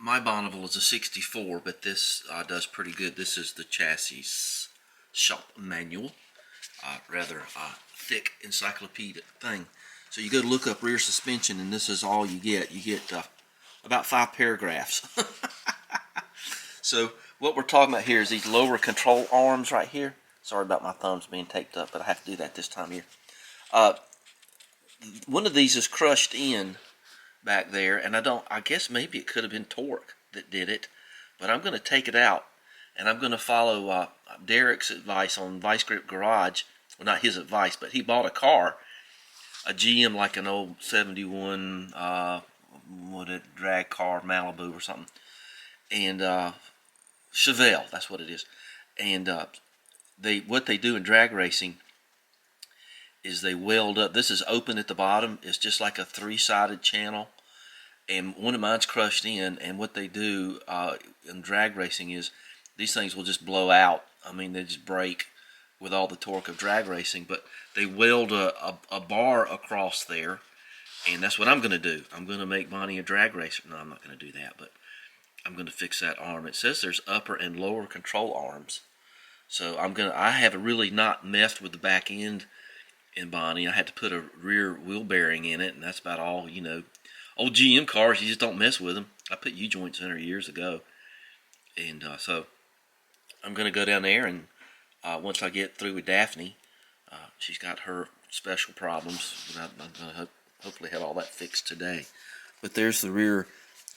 my Bonneville is a 64, but this does pretty good. This is the chassis shop manual, rather thick encyclopedic thing. So you go to look up rear suspension, and this is all you get. You get about 5 paragraphs. So what we're talking about here is these lower control arms right here. Sorry about my thumbs being taped up, but I have to do that this time here. One of these is crushed in back there, and I guess maybe it could have been torque that did it, but I'm going to take it out, and I'm going to follow Derek's advice on Vice Grip Garage. Well, not his advice, but he bought a car, a GM, like an old 71 drag car, Malibu or something, and Chevelle, that's what it is. And what they do in drag racing is they weld up. This is open at the bottom. It's just like a 3-sided channel, and one of mine's crushed in. And what they do in drag racing is these things will just blow out. I mean, they just break with all the torque of drag racing. But they weld a bar across there, and that's what I'm going to do. I'm going to make Bonnie a drag racer. No, I'm not going to do that, but I'm going to fix that arm. It says there's upper and lower control arms. So I have really not messed with the back end in Bonnie. I had to put a rear wheel bearing in it, and that's about all. You know, old GM cars, you just don't mess with them. I put U-joints in her years ago, and so I'm going to go down there, and once I get through with Daphne, she's got her special problems, but I'm going to hopefully have all that fixed today. But there's the rear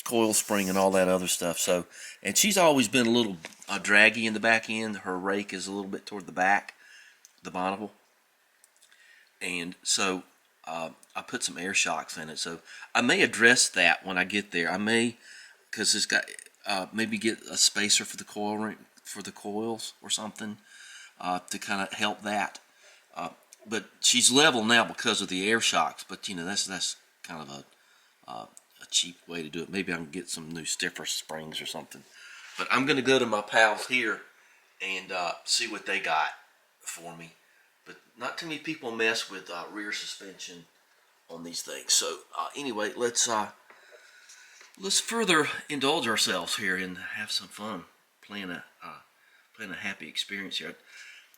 coil spring and all that other stuff. So, and she's always been a little draggy in the back end. Her rake is a little bit toward the back, the Bonneville, and so I put some air shocks in it. So I may address that when I get there. I may, because it's got maybe get a spacer for the coil ring, for the coils or something to kind of help that. But she's level now because of the air shocks. But you know, that's kind of a cheap way to do it. Maybe I can get some new stiffer springs or something. But I'm going to go to my pals here and see what they got for me. But not too many people mess with rear suspension on these things. So anyway, let's further indulge ourselves here and have some fun playing a happy experience here.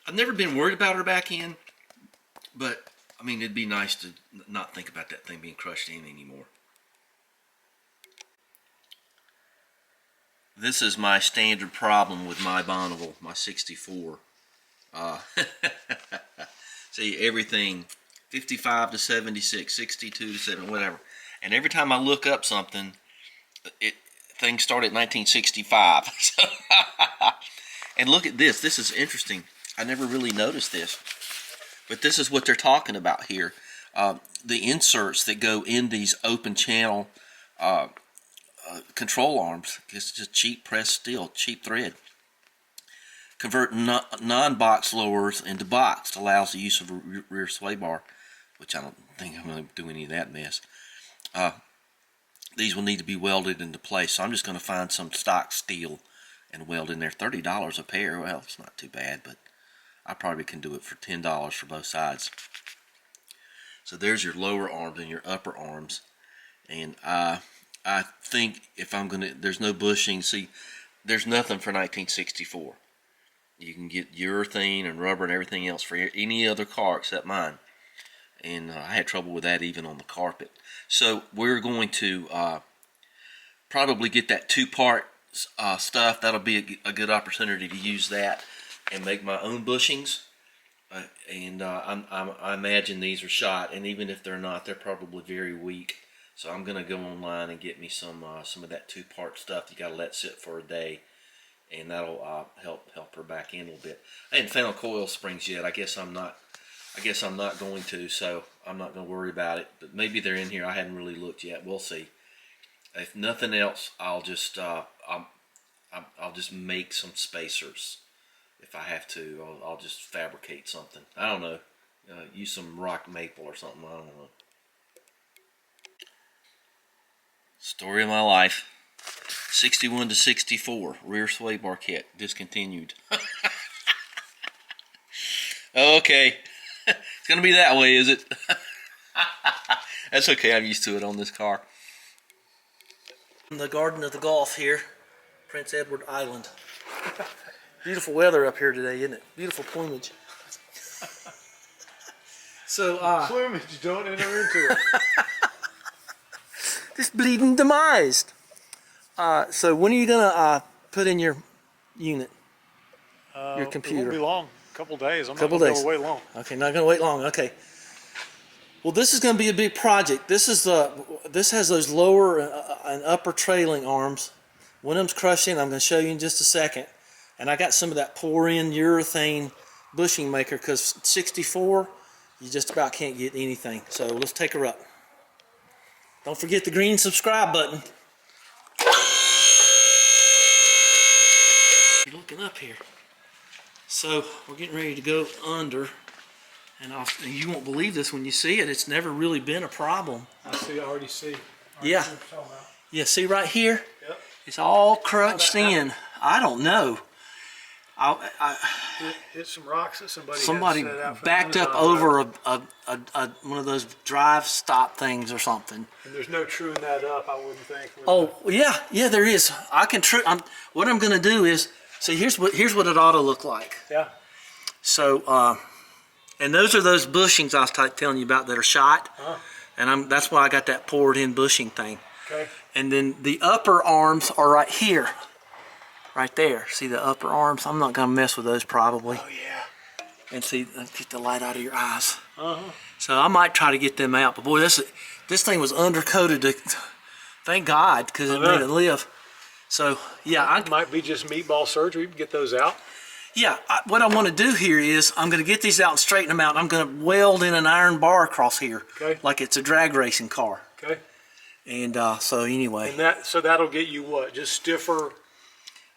I've never been worried about her back end, but I mean, it'd be nice to not think about that thing being crushed in anymore. This is my standard problem with my Bonneville, my 64. See, everything 55 to 76, 62 to 7, whatever. And every time I look up something, things start at 1965. And look at this. This is interesting. I never really noticed this. But this is what they're talking about here. The inserts that go in these open channel control arms, it's just cheap pressed steel, cheap thread. Convert non-box lowers into boxed, allows the use of a rear sway bar, which I don't think I'm going to do any of that mess. These will need to be welded into place, so I'm just going to find some stock steel and weld in there. $30 a pair. Well, it's not too bad, but I probably can do it for $10 for both sides. So there's your lower arms and your upper arms, and I think if I'm going to, there's no bushing. See, there's nothing for 1964. You can get urethane and rubber and everything else for any other car except mine. And I had trouble with that even on the carpet. So we're going to probably get that 2-part stuff. That'll be a good opportunity to use that and make my own bushings. I imagine these are shot, and even if they're not, they're probably very weak. So I'm going to go online and get me some of that 2-part stuff. You got to let sit for a day, and that'll help her back in a little bit. I hadn't found coil springs yet. I guess I'm not going to, so I'm not going to worry about it. But maybe they're in here. I hadn't really looked yet. We'll see. If nothing else, I'll just make some spacers. If I have to, I'll just fabricate something. I don't know. Use some rock maple or something. I don't know. Story of my life. 61 to 64. Rear sway bar kit. Discontinued. Okay. It's going to be that way, is it? That's okay. I'm used to it on this car. In the Garden of the Gulf here, Prince Edward Island. Beautiful weather up here today, isn't it? Beautiful plumage. So, plumage, don't enter into it. Just bleeding demised. So when are you gonna put in your unit? Your computer? It won't be long. A couple days. I'm Couple not going days. to wait long. Okay, not gonna wait long. Okay. Well, this is going to be a big project. This has those lower and upper trailing arms. One of them's crushed in. I'm going to show you in just a second. And I got some of that pour-in urethane bushing maker because 64, you just about can't get anything. So let's take her up. Don't forget the green subscribe button. You're looking up here. So we're getting ready to go under. And you won't believe this when you see it. It's never really been a problem. I already see. Yeah. Yeah, see right here? Yep. It's all crunched in. I don't know. Hit some rocks that somebody backed up over one of those drive stop things or something. And there's no truing that up, I wouldn't think. Oh, yeah, there is. I can what I'm going to do is, see, here's what it ought to look like. Yeah. So, and those are those bushings I was telling you about that are shot. And that's why I got that poured in bushing thing. Okay. And then the upper arms are right here. Right there. See the upper arms? I'm not going to mess with those probably. Oh, yeah. And see, get the light out of your eyes. So I might try to get them out. But boy, this thing was undercoated. Thank God, because it made it live. So, yeah. It might be just meatball surgery. We can get those out. Yeah, what I want to do here is I'm going to get these out and straighten them out. I'm going to weld in an iron bar across here, like it's a drag racing car. Okay. And so anyway. And so that'll get you what? Just stiffer?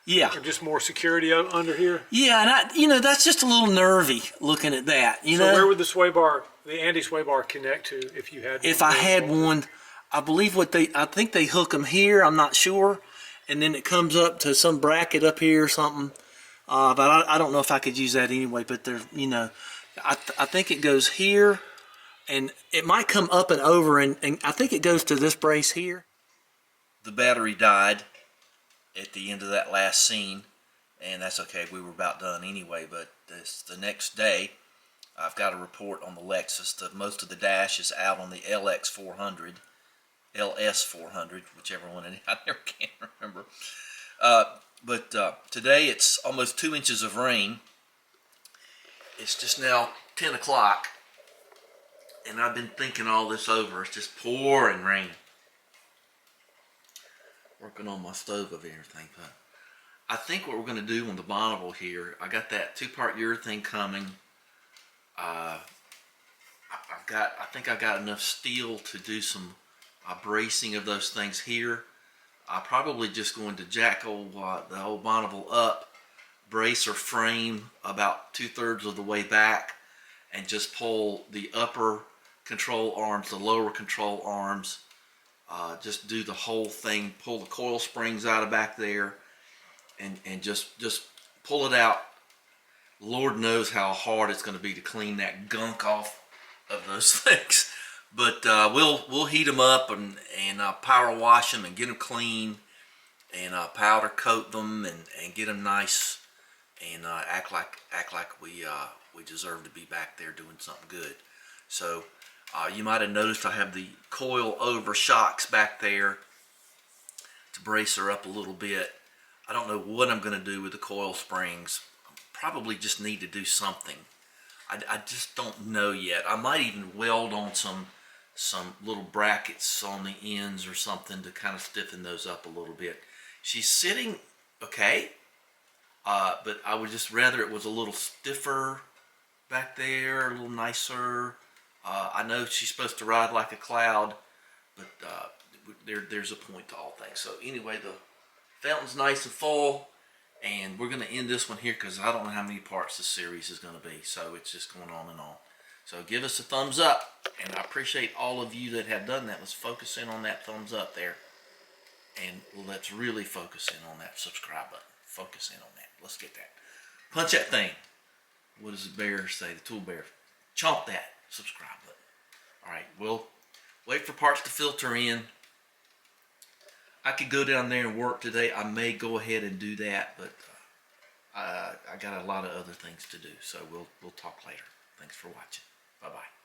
Yeah. Or just more security under here? Yeah, and that's just a little nervy looking at that. You know. So where would the sway bar, the anti-sway bar, connect to if you had? If I had one, I believe I think they hook them here. I'm not sure, and then it comes up to some bracket up here or something. But I don't know if I could use that anyway, but there's, I think it goes here, and it might come up and over, and I think it goes to this brace here. The battery died at the end of that last scene, and that's okay. We were about done anyway, but the next day, I've got a report on the Lexus. Most of the dash is out on the LX400, LS400, whichever one it is. I never can remember. But today it's almost 2 inches of rain. It's just now 10 o'clock, and I've been thinking all this over. It's just pouring rain. Working on my stove over here, everything. But I think what we're going to do on the Bonneville here, I got that 2-part urethane coming. I think I got enough steel to do some bracing of those things here. I'm probably just going to jack the whole Bonneville up, brace or frame about 2/3 of the way back, and just pull the upper control arms, the lower control arms, just do the whole thing, pull the coil springs out of back there, and just pull it out. Lord knows how hard it's going to be to clean that gunk off of those things. But we'll heat them up and power wash them and get them clean, and powder coat them and get them nice, and act like we deserve to be back there doing something good. So you might have noticed I have the coil over shocks back there to brace her up a little bit. I don't know what I'm going to do with the coil springs. Probably just need to do something. I just don't know yet. I might even weld on some little brackets on the ends or something to kind of stiffen those up a little bit. She's sitting okay, but I would just rather it was a little stiffer back there, a little nicer. I know she's supposed to ride like a cloud, but there's a point to all things. So anyway, the fountain's nice and full, and we're going to end this one here because I don't know how many parts this series is going to be, so it's just going on and on. So give us a thumbs up, and I appreciate all of you that have done that. Let's focus in on that thumbs up there, and let's really focus in on that subscribe button. Focus in on that. Let's get that. Punch that thing. What does the bear say? The tool bear. Chomp that subscribe button. All right, we'll wait for parts to filter in. I could go down there and work today. I may go ahead and do that, but I got a lot of other things to do. So we'll talk later. Thanks for watching. Bye bye.